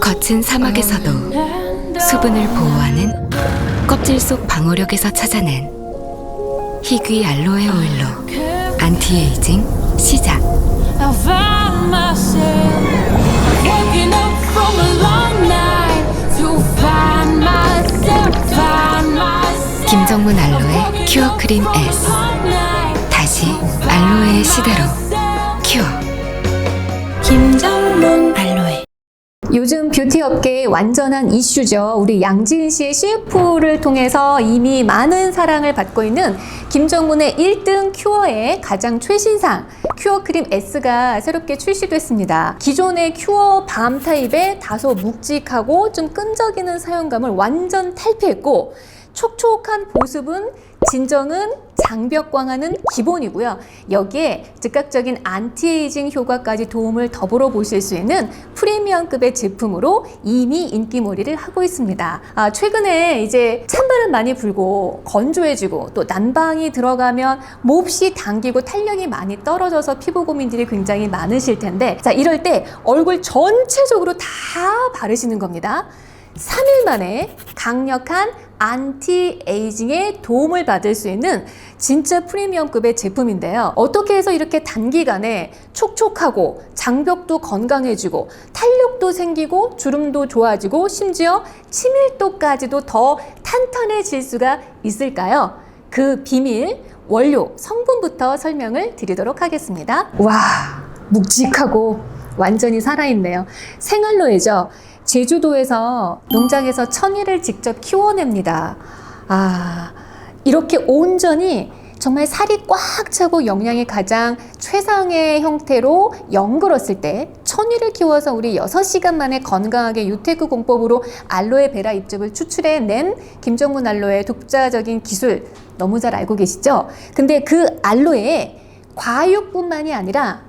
거친 사막에서도 수분을 보호하는 껍질 속 방어력에서 찾아낸 희귀 알로에 오일로 안티에이징 시작. I find myself waking up from a long night to find myself. 김정문 알로에 큐어 크림 S. 다시 알로에의 시대로 큐어. 김정문 알로에. 요즘 뷰티 업계의 완전한 이슈죠. 우리 양지은 씨의 CF를 통해서 이미 많은 사랑을 받고 있는 김정문의 1등 큐어의 가장 최신상 큐어 크림 S가 새롭게 출시됐습니다. 기존의 큐어 밤 타입의 다소 묵직하고 좀 끈적이는 사용감을 완전 탈피했고, 촉촉한 보습은 진정은 장벽광하는 기본이고요. 여기에 즉각적인 안티에이징 효과까지 도움을 더불어 보실 수 있는 프리미엄급의 제품으로 이미 인기몰이를 하고 있습니다. 최근에 이제 찬바람 많이 불고 건조해지고 또 난방이 들어가면 몹시 당기고 탄력이 많이 떨어져서 피부 고민들이 굉장히 많으실 텐데, 자, 이럴 때 얼굴 전체적으로 다 바르시는 겁니다. 3일 만에 강력한 안티에이징에 도움을 받을 수 있는 진짜 프리미엄급의 제품인데요. 어떻게 해서 이렇게 단기간에 촉촉하고 장벽도 건강해지고 탄력도 생기고 주름도 좋아지고 심지어 치밀도까지도 더 탄탄해질 수가 있을까요? 그 비밀, 원료, 성분부터 설명을 드리도록 하겠습니다. 와, 묵직하고 완전히 살아있네요. 생알로에죠. 제주도에서 농장에서 천일을 직접 키워냅니다. 이렇게 온전히 정말 살이 꽉 차고 영양이 가장 최상의 형태로 연글었을 때 천일을 키워서 우리 6시간 만에 건강하게 유테크 공법으로 알로에베라 잎즙을 추출해낸 김정문 알로에 독자적인 기술 너무 잘 알고 계시죠? 근데 그 알로에에 과육뿐만이 아니라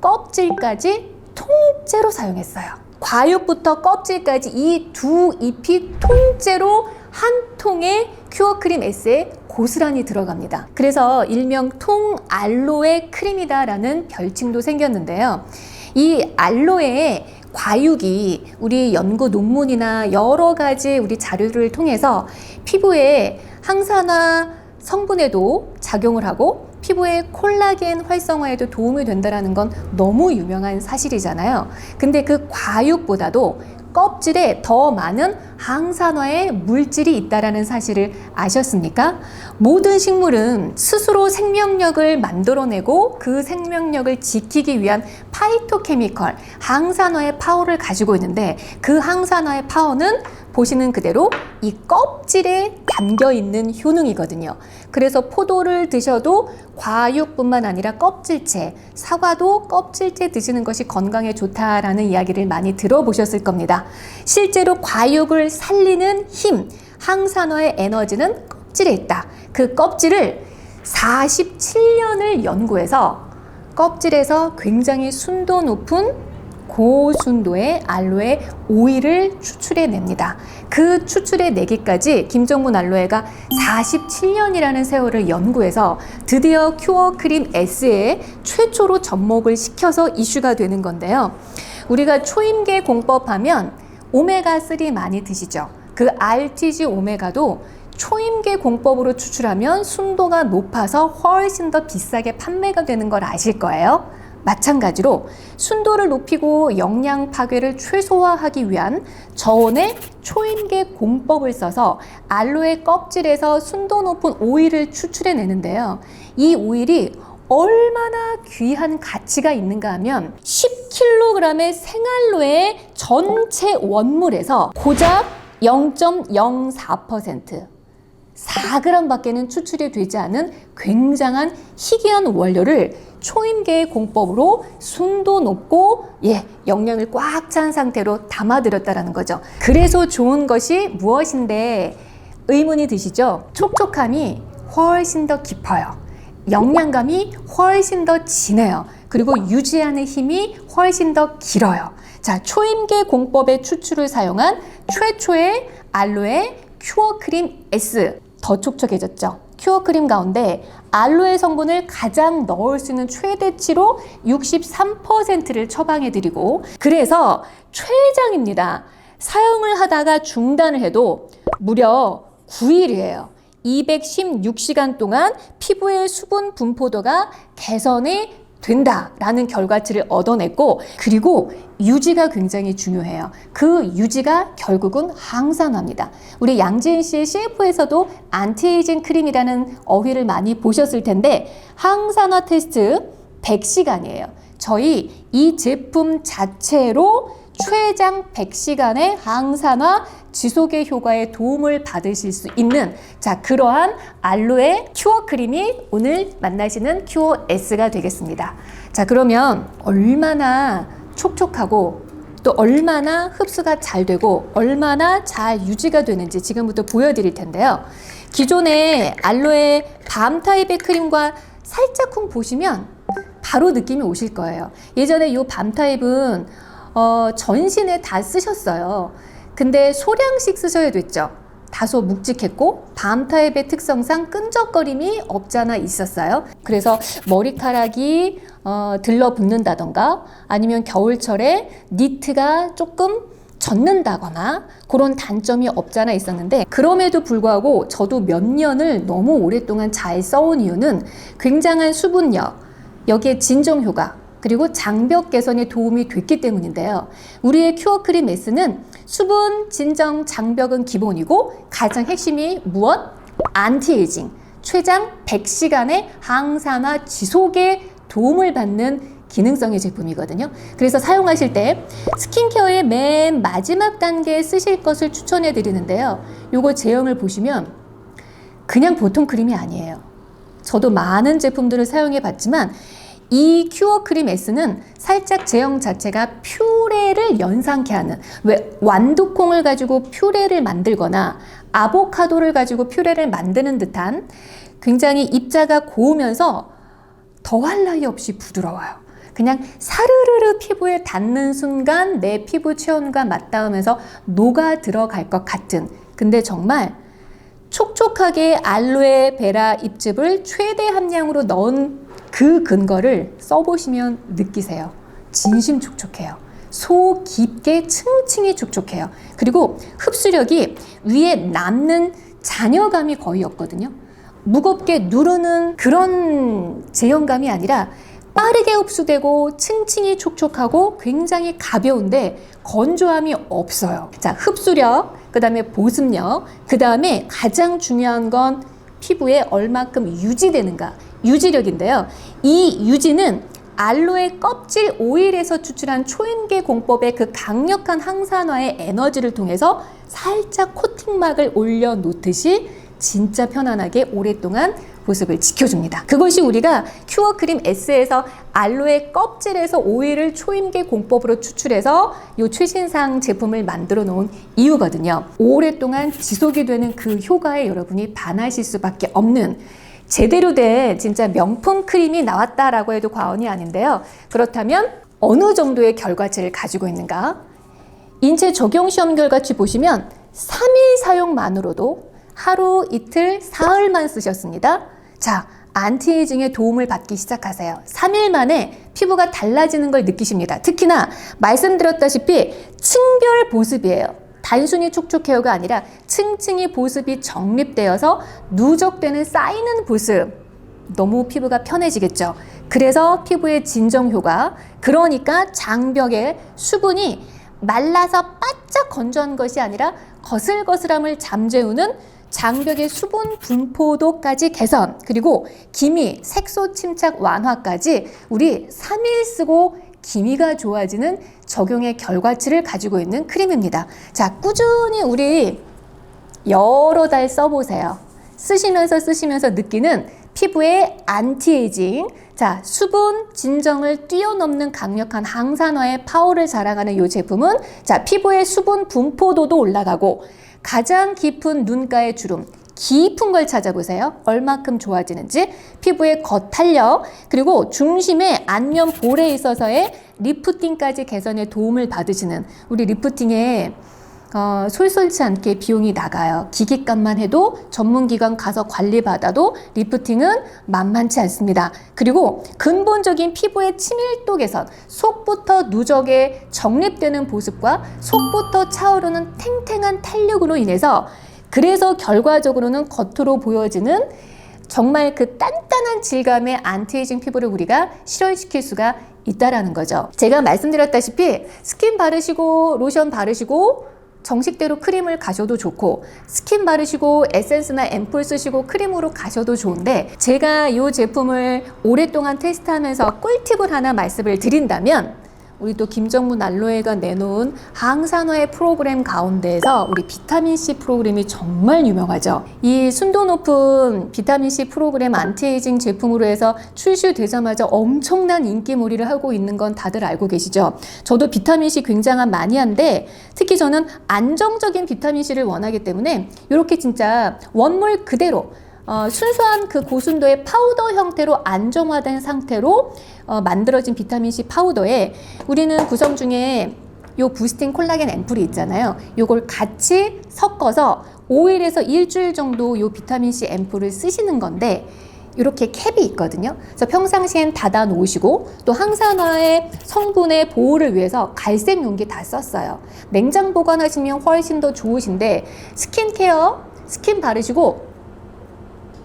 껍질까지 통째로 사용했어요. 과육부터 껍질까지 이 두 잎이 통째로 한 통의 큐어 크림 S에 고스란히 들어갑니다. 그래서 일명 통 알로에 크림이다 라는 별칭도 생겼는데요. 이 알로에의 과육이 우리 연구 논문이나 여러 가지 우리 자료를 통해서 피부의 항산화 성분에도 작용을 하고 피부의 콜라겐 활성화에도 도움이 된다는 건 너무 유명한 사실이잖아요. 근데 그 과육보다도 껍질에 더 많은 항산화의 물질이 있다는 사실을 아셨습니까? 모든 식물은 스스로 생명력을 만들어내고 그 생명력을 지키기 위한 파이토케미컬, 항산화의 파워를 가지고 있는데, 그 항산화의 파워는 보시는 그대로 이 껍질에 담겨있는 효능이거든요. 그래서 포도를 드셔도 과육뿐만 아니라 껍질째, 사과도 껍질째 드시는 것이 건강에 좋다라는 이야기를 많이 들어보셨을 겁니다. 실제로 과육을 살리는 힘, 항산화의 에너지는 껍질에 있다. 그 껍질을 47년을 연구해서 껍질에서 굉장히 순도 높은 고순도의 알로에 오일을 추출해냅니다. 그 추출해내기까지 김정문 알로에가 47년이라는 세월을 연구해서 드디어 큐어 크림 S에 최초로 접목을 시켜서 이슈가 되는 건데요. 우리가 초임계 공법하면 오메가3 많이 드시죠? 그 RTG 오메가도 초임계 공법으로 추출하면 순도가 높아서 훨씬 더 비싸게 판매가 되는 걸 아실 거예요. 마찬가지로 순도를 높이고 영양 파괴를 최소화하기 위한 저온의 초임계 공법을 써서 알로에 껍질에서 순도 높은 오일을 추출해내는데요. 이 오일이 얼마나 귀한 가치가 있는가 하면 10kg의 생알로에 전체 원물에서 고작 0.04%, 4g 밖에는 추출이 되지 않은 굉장한 희귀한 원료를 초임계의 공법으로 순도 높고 영양을 꽉 찬 상태로 담아들였다는 거죠. 그래서 좋은 것이 무엇인데 의문이 드시죠? 촉촉함이 훨씬 더 깊어요. 영양감이 훨씬 더 진해요. 그리고 유지하는 힘이 훨씬 더 길어요. 자, 초임계 공법의 추출을 사용한 최초의 알로에 큐어 크림 S, 더 촉촉해졌죠? 큐어 크림 가운데 알로에 성분을 가장 넣을 수 있는 최대치로 63%를 처방해 드리고, 그래서 최장입니다. 사용을 하다가 중단을 해도 무려 9일이에요. 216시간 동안 피부의 수분 분포도가 개선이 된다라는 결과치를 얻어냈고, 그리고 유지가 굉장히 중요해요. 그 유지가 결국은 항산화입니다. 우리 양지은 씨의 CF에서도 안티에이징 크림이라는 어휘를 많이 보셨을 텐데, 항산화 테스트 100시간이에요. 저희 이 제품 자체로 최장 100시간의 항산화 지속의 효과에 도움을 받으실 수 있는, 자, 그러한 알로에 큐어 크림이 오늘 만나시는 큐어 S가 되겠습니다. 자, 그러면 얼마나 촉촉하고 또 얼마나 흡수가 잘 되고 얼마나 잘 유지가 되는지 지금부터 보여드릴 텐데요. 기존의 알로에 밤 타입의 크림과 살짝쿵 보시면 바로 느낌이 오실 거예요. 예전에 이 밤 타입은 전신에 다 쓰셨어요. 근데 소량씩 쓰셔야 됐죠. 다소 묵직했고 밤 타입의 특성상 끈적거림이 없잖아 있었어요. 그래서 머리카락이 들러붙는다던가 아니면 겨울철에 니트가 조금 젖는다거나 그런 단점이 없잖아 있었는데, 그럼에도 불구하고 저도 몇 년을 너무 오랫동안 잘 써온 이유는 굉장한 수분력, 여기에 진정 효과, 그리고 장벽 개선에 도움이 됐기 때문인데요. 우리의 큐어 크림 S는 수분, 진정, 장벽은 기본이고 가장 핵심이 무엇? 안티에이징, 최장 100시간의 항산화 지속에 도움을 받는 기능성의 제품이거든요. 그래서 사용하실 때 스킨케어의 맨 마지막 단계에 쓰실 것을 추천해 드리는데요. 요거 제형을 보시면 그냥 보통 크림이 아니에요. 저도 많은 제품들을 사용해 봤지만 이 큐어 크림 S는 살짝 제형 자체가 퓨레를 연상케 하는, 왜 완두콩을 가지고 퓨레를 만들거나 아보카도를 가지고 퓨레를 만드는 듯한 굉장히 입자가 고우면서 더할 나위 없이 부드러워요. 그냥 사르르르 피부에 닿는 순간 내 피부 체온과 맞닿으면서 녹아 들어갈 것 같은, 근데 정말 촉촉하게 알로에 베라 잎즙을 최대 함량으로 넣은 그 근거를 써보시면 느끼세요. 진심 촉촉해요. 소 깊게 층층이 촉촉해요. 그리고 흡수력이 위에 남는 잔여감이 거의 없거든요. 무겁게 누르는 그런 제형감이 아니라 빠르게 흡수되고 층층이 촉촉하고 굉장히 가벼운데 건조함이 없어요. 자, 흡수력, 그 다음에 보습력, 그 다음에 가장 중요한 건 피부에 얼마큼 유지되는가, 유지력인데요. 이 유지는 알로에 껍질 오일에서 추출한 초임계 공법의 그 강력한 항산화의 에너지를 통해서 살짝 코팅막을 올려놓듯이 진짜 편안하게 오랫동안 보습을 지켜줍니다. 그것이 우리가 큐어 크림 S에서 알로에 껍질에서 오일을 초임계 공법으로 추출해서 이 최신상 제품을 만들어 놓은 이유거든요. 오랫동안 지속이 되는 그 효과에 여러분이 반하실 수밖에 없는 제대로 된 진짜 명품 크림이 나왔다라고 해도 과언이 아닌데요. 그렇다면 어느 정도의 결과치를 가지고 있는가? 인체 적용 시험 결과치 보시면 3일 사용만으로도 하루, 이틀, 사흘만 쓰셨습니다. 자, 안티에이징에 도움을 받기 시작하세요. 3일 만에 피부가 달라지는 걸 느끼십니다. 특히나 말씀드렸다시피 층별 보습이에요. 단순히 촉촉 헤어가 아니라 층층이 보습이 정립되어서 누적되는 쌓이는 보습. 너무 피부가 편해지겠죠. 그래서 피부의 진정 효과, 그러니까 장벽에 수분이 말라서 바짝 건조한 것이 아니라 거슬거슬함을 잠재우는 장벽의 수분 분포도까지 개선, 그리고 기미, 색소 침착 완화까지 우리 3일 쓰고 기미가 좋아지는 적용의 결과치를 가지고 있는 크림입니다. 자, 꾸준히 우리 여러 달 써보세요. 쓰시면서 느끼는 피부의 안티에이징, 자, 수분 진정을 뛰어넘는 강력한 항산화의 파워를 자랑하는 이 제품은 자, 피부의 수분 분포도도 올라가고 가장 깊은 눈가의 주름, 깊은 걸 찾아보세요. 얼마큼 좋아지는지, 피부의 겉탄력, 그리고 중심에 안면 볼에 있어서의 리프팅까지 개선에 도움을 받으시는, 우리 리프팅에 솔솔치 않게 비용이 나가요. 기기값만 해도 전문기관 가서 관리받아도 리프팅은 만만치 않습니다. 그리고 근본적인 피부의 친밀도 개선, 속부터 누적에 정립되는 보습과 속부터 차오르는 탱탱한 탄력으로 인해서 그래서 결과적으로는 겉으로 보여지는 정말 그 단단한 질감의 안티에이징 피부를 우리가 실현시킬 수가 있다라는 거죠. 제가 말씀드렸다시피 스킨 바르시고 로션 바르시고 정식대로 크림을 가셔도 좋고 스킨 바르시고 에센스나 앰플 쓰시고 크림으로 가셔도 좋은데 제가 이 제품을 오랫동안 테스트하면서 꿀팁을 하나 말씀을 드린다면 우리 또 김정문 알로에가 내놓은 항산화의 프로그램 가운데에서 우리 비타민C 프로그램이 정말 유명하죠. 이 순도 높은 비타민C 프로그램 안티에이징 제품으로 해서 출시되자마자 엄청난 인기몰이를 하고 있는 건 다들 알고 계시죠. 저도 비타민C 굉장한 마니아인데 특히 저는 안정적인 비타민C를 원하기 때문에 이렇게 진짜 원물 그대로 순수한 그 고순도의 파우더 형태로 안정화된 상태로 만들어진 비타민C 파우더에 우리는 구성 중에 요 부스팅 콜라겐 앰플이 있잖아요. 요걸 같이 섞어서 5일에서 일주일 정도 요 비타민C 앰플을 쓰시는 건데 이렇게 캡이 있거든요. 그래서 평상시엔 닫아 놓으시고 또 항산화의 성분의 보호를 위해서 갈색 용기 다 썼어요. 냉장 보관하시면 훨씬 더 좋으신데 스킨케어, 스킨 바르시고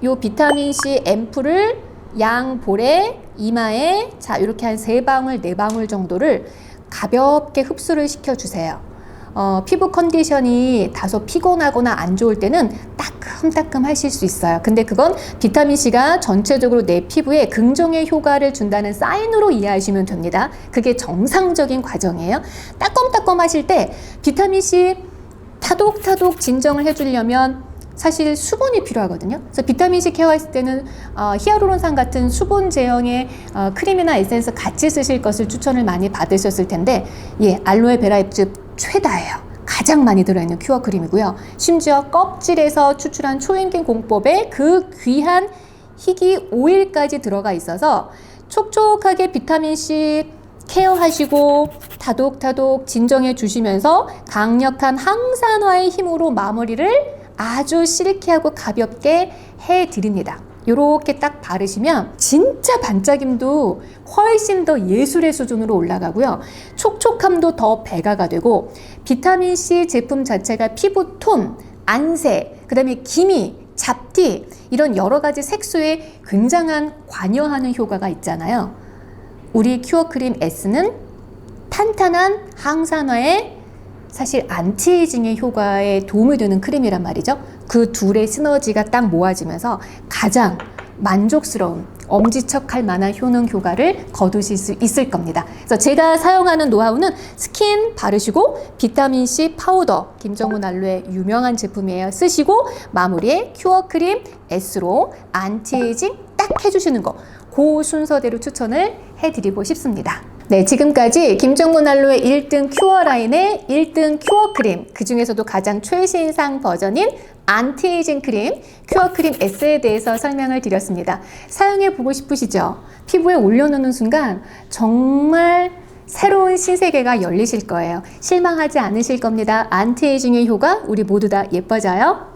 요 비타민C 앰플을 양 볼에 이마에 자 이렇게 한 3방울 4방울 정도를 가볍게 흡수를 시켜주세요. 피부 컨디션이 다소 피곤하거나 안 좋을 때는 따끔따끔 하실 수 있어요. 근데 그건 비타민C가 전체적으로 내 피부에 긍정의 효과를 준다는 사인으로 이해하시면 됩니다. 그게 정상적인 과정이에요. 따끔따끔 하실 때 비타민C 타독타독 진정을 해주려면 사실 수분이 필요하거든요. 그래서 비타민C 케어했을 때는 히아루론산 같은 수분 제형의 크림이나 에센스 같이 쓰실 것을 추천을 많이 받으셨을 텐데 알로에베라 잎즙 최다예요. 가장 많이 들어있는 큐어 크림이고요. 심지어 껍질에서 추출한 초임긴 공법에 그 귀한 희귀 오일까지 들어가 있어서 촉촉하게 비타민C 케어하시고 타독타독 진정해 주시면서 강력한 항산화의 힘으로 마무리를 아주 실키하고 가볍게 해드립니다. 이렇게 딱 바르시면 진짜 반짝임도 훨씬 더 예술의 수준으로 올라가고요. 촉촉함도 더 배가가 되고 비타민C 제품 자체가 피부 톤, 안세, 그 다음에 기미, 잡티 이런 여러 가지 색소에 굉장한 관여하는 효과가 있잖아요. 우리 큐어크림 S는 탄탄한 항산화에 사실 안티에이징의 효과에 도움이 되는 크림이란 말이죠. 그 둘의 시너지가 딱 모아지면서 가장 만족스러운 엄지척할 만한 효능 효과를 거두실 수 있을 겁니다. 그래서 제가 사용하는 노하우는 스킨 바르시고 비타민C 파우더 김정문 알로에 유명한 제품이에요. 쓰시고 마무리에 큐어크림 S로 안티에이징 딱 해주시는 거 그 순서대로 추천을 해드리고 싶습니다. 네, 지금까지 김정문 알로에 1등 큐어 라인의 1등 큐어 크림, 그 중에서도 가장 최신상 버전인 안티에이징 크림, 큐어 크림 S에 대해서 설명을 드렸습니다. 사용해보고 싶으시죠? 피부에 올려놓는 순간 정말 새로운 신세계가 열리실 거예요. 실망하지 않으실 겁니다. 안티에이징의 효과 우리 모두 다 예뻐져요.